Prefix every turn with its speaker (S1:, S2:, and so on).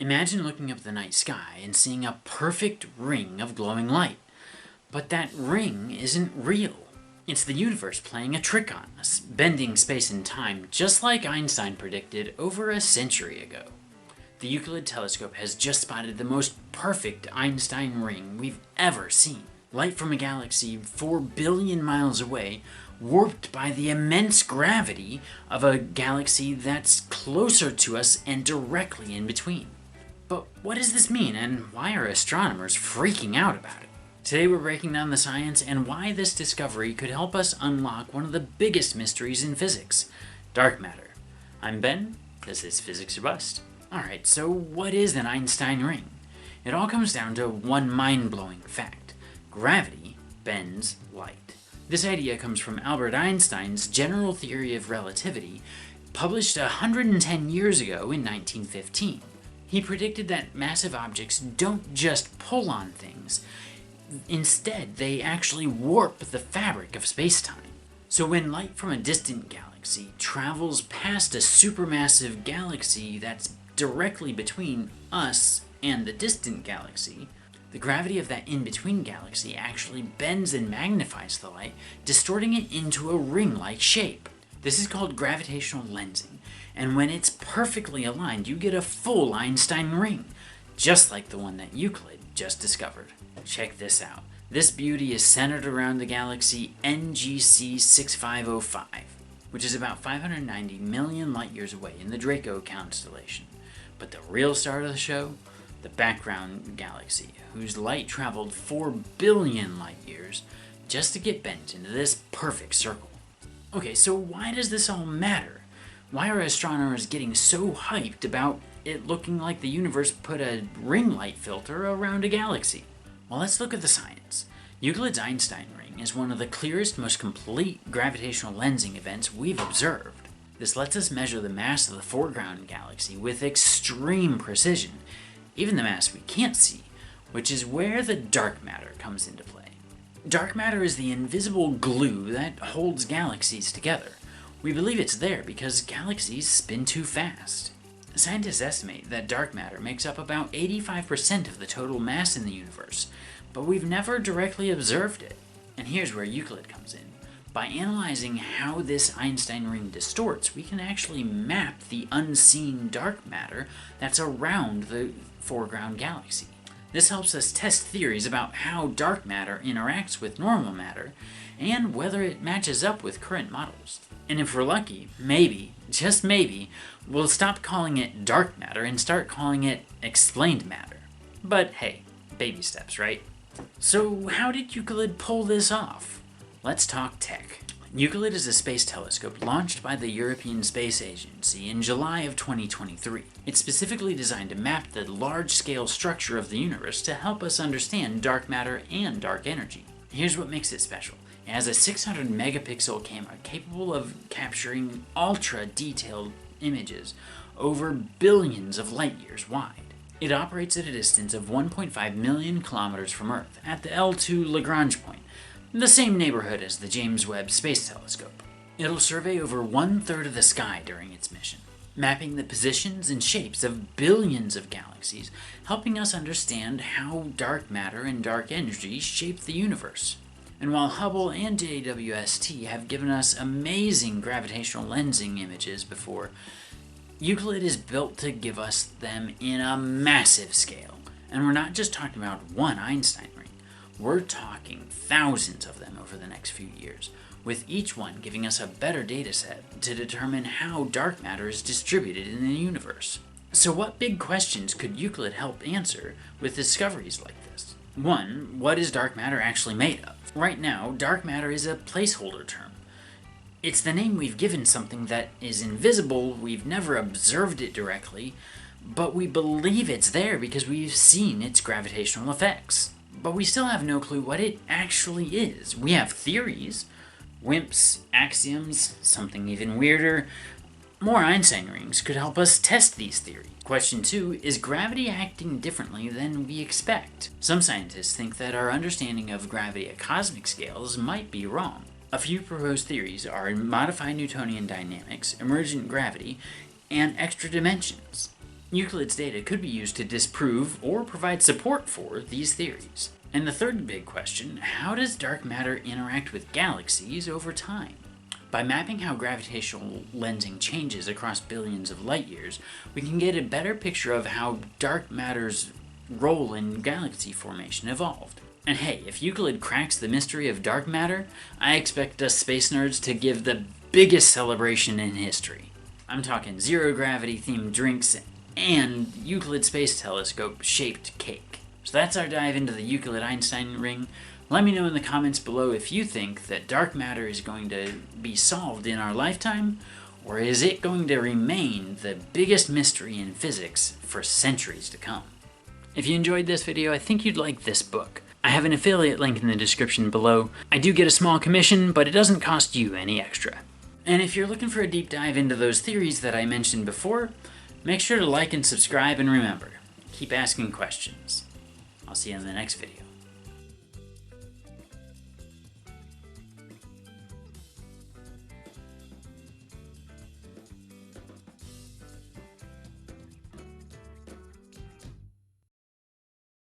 S1: Imagine looking up at the night sky and seeing a perfect ring of glowing light. But that ring isn't real. It's the universe playing a trick on us, bending space and time just like Einstein predicted over a century ago. The Euclid Telescope has just spotted the most perfect Einstein ring we've ever seen. Light from a galaxy 4 billion miles away, warped by the immense gravity of a galaxy that's closer to us and directly in between. But what does this mean, and why are astronomers freaking out about it? Today we're breaking down the science and why this discovery could help us unlock one of the biggest mysteries in physics, dark matter. I'm Ben, this is Physics or Bust. Alright, so what is an Einstein ring? It all comes down to one mind-blowing fact. Gravity bends light. This idea comes from Albert Einstein's general theory of relativity, published 110 years ago in 1915. He predicted that massive objects don't just pull on things. Instead, they actually warp the fabric of space-time. So when light from a distant galaxy travels past a supermassive galaxy that's directly between us and the distant galaxy, the gravity of that in-between galaxy actually bends and magnifies the light, distorting it into a ring-like shape. This is called gravitational lensing, and when it's perfectly aligned, you get a full Einstein ring, just like the one that Euclid just discovered. Check this out. This beauty is centered around the galaxy NGC 6505, which is about 590 million light-years away in the Draco constellation. But the real star of the show? The background galaxy, whose light traveled 4 billion light-years just to get bent into this perfect circle. Okay, so why does this all matter? Why are astronomers getting so hyped about it looking like the universe put a ring light filter around a galaxy? Well, let's look at the science. Euclid's Einstein Ring is one of the clearest, most complete gravitational lensing events we've observed. This lets us measure the mass of the foreground galaxy with extreme precision, even the mass we can't see, which is where the dark matter comes into play. Dark matter is the invisible glue that holds galaxies together. We believe it's there because galaxies spin too fast. Scientists estimate that dark matter makes up about 85% of the total mass in the universe, but we've never directly observed it. And here's where Euclid comes in. By analyzing how this Einstein ring distorts, we can actually map the unseen dark matter that's around the foreground galaxy. This helps us test theories about how dark matter interacts with normal matter, and whether it matches up with current models. And if we're lucky, maybe, just maybe, we'll stop calling it dark matter and start calling it explained matter. But hey, baby steps, right? So how did Euclid pull this off? Let's talk tech. Euclid is a space telescope launched by the European Space Agency in July of 2023. It's specifically designed to map the large-scale structure of the universe to help us understand dark matter and dark energy. Here's what makes it special. It has a 600 megapixel camera capable of capturing ultra-detailed images over billions of light-years wide. It operates at a distance of 1.5 million kilometers from Earth at the L2 Lagrange point, the same neighborhood as the James Webb Space Telescope. It'll survey over 1/3 of the sky during its mission, mapping the positions and shapes of billions of galaxies, helping us understand how dark matter and dark energy shape the universe. And while Hubble and JWST have given us amazing gravitational lensing images before, Euclid is built to give us them in a massive scale. And we're not just talking about one Einstein ring. We're talking thousands of them over the next few years, with each one giving us a better data set to determine how dark matter is distributed in the universe. So what big questions could Euclid help answer with discoveries like this? 1. What is dark matter actually made of? Right now, dark matter is a placeholder term. It's the name we've given something that is invisible, we've never observed it directly, but we believe it's there because we've seen its gravitational effects. But we still have no clue what it actually is. We have theories, WIMPs, axioms, something even weirder. More Einstein rings could help us test these theories. Question 2, is gravity acting differently than we expect? Some scientists think that our understanding of gravity at cosmic scales might be wrong. A few proposed theories are modified Newtonian dynamics, emergent gravity, and extra dimensions. Euclid's data could be used to disprove or provide support for these theories. And the third big question, how does dark matter interact with galaxies over time? By mapping how gravitational lensing changes across billions of light years, we can get a better picture of how dark matter's role in galaxy formation evolved. And hey, if Euclid cracks the mystery of dark matter, I expect us space nerds to give the biggest celebration in history. I'm talking zero-gravity themed drinks and Euclid Space Telescope shaped cake. So that's our dive into the Euclid Einstein Ring. Let me know in the comments below if you think that dark matter is going to be solved in our lifetime, or is it going to remain the biggest mystery in physics for centuries to come? If you enjoyed this video, I think you'd like this book. I have an affiliate link in the description below. I do get a small commission, but it doesn't cost you any extra. And if you're looking for a deep dive into those theories that I mentioned before, make sure to like and subscribe, and remember, keep asking questions. I'll see you in the next video.